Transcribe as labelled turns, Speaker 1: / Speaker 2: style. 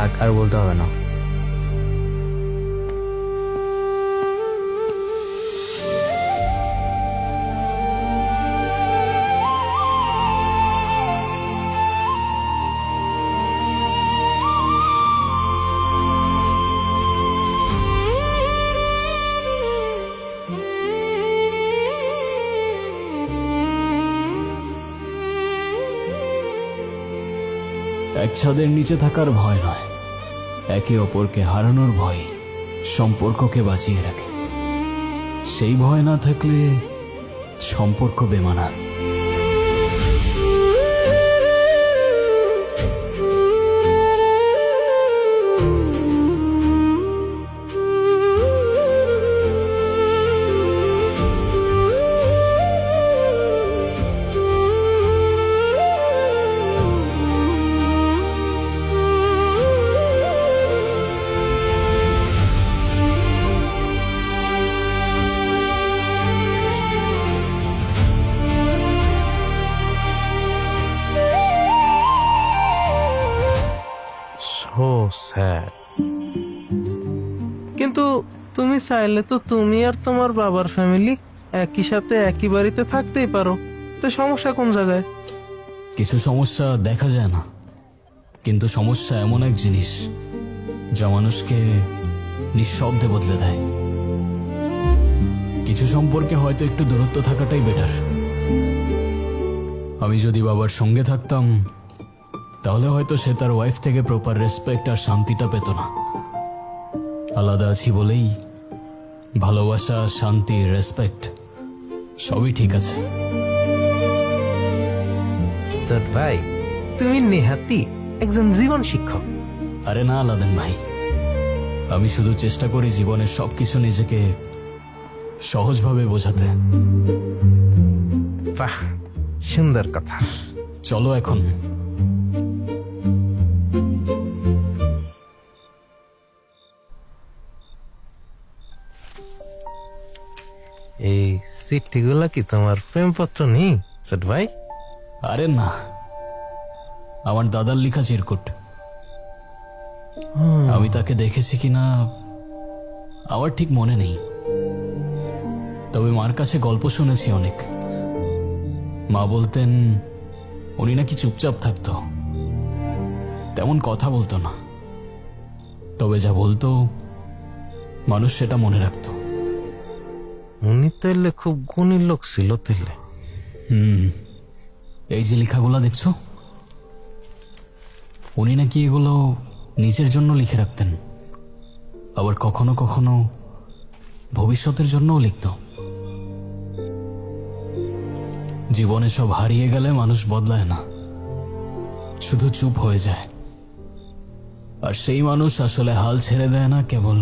Speaker 1: থাক, আর বলতে হবে না।
Speaker 2: এক ছাদের নিচে থাকার ভয় নয়, একে অপরকে হারানোর ভয় সম্পর্ককে বাঁচিয়ে রাখে। সেই ভয় না থাকলে সম্পর্ক বেমানান।
Speaker 3: So sad. কিন্তু তুমি চাইলে তো তুমি আর তোমার বাবার ফ্যামিলি একই সাথে একই বাড়িতে থাকতেই পারো, তো সমস্যা কোন জায়গায়?
Speaker 2: কিছু সমস্যা দেখা যায় না, কিন্তু সমস্যা এমন এক জিনিস যা মানুষকে নিঃশব্দে বদলে দেয়। কিছু সম্পর্কে হয়তো একটু দূরত্ব থাকাটাই বেটার। আমি যদি বাবার সঙ্গে থাকতাম তাহলে হয়তো সে তার ওয়াইফ থেকে প্রপার রেসপেক্ট আর শান্তিটা পেত না। আলাদা আছি বলেই ভালোবাসা, শান্তি, রেসপেক্ট সবই ঠিক আছে।
Speaker 3: স্যার ভাই, তুমি নেহাতি একজন জীবন শিক্ষক।
Speaker 2: আরে না আলাদান ভাই, আমি শুধু চেষ্টা করি জীবনের সবকিছু নিজেকে সহজভাবে বোঝাতে।
Speaker 3: বাহ, সুন্দর কথা।
Speaker 2: চলো এখন।
Speaker 3: এই চিঠিগুলা কি তোমার প্রেমপত্র নেই স্যার ভাই?
Speaker 2: আরে না, আমার দাদার লেখা চিরকুট। আমি তাকে দেখেছি কিনা আমার ঠিক মনে নেই, তবে মার কাছে গল্প শুনেছি অনেক। মা বলতেন উনি নাকি চুপচাপ থাকতো, তেমন কথা বলতো না, তবে যা বলতো মানুষ সেটা মনে রাখতো।
Speaker 3: উনি তাইলে খুব গুণী লোক ছিল তাইলে।
Speaker 2: এই যে লেখাগুলো দেখছো, উনি নাকি এগুলো নিজের জন্য লিখে রাখতেন, আবার কখনো কখনো ভবিষ্যতের জন্যও লিখত। জীবনে সব হারিয়ে গেলে মানুষ বদলায় না, শুধু চুপ হয়ে যায়। আর সেই মানুষ আসলে হাল ছেড়ে দেয় না, কেবল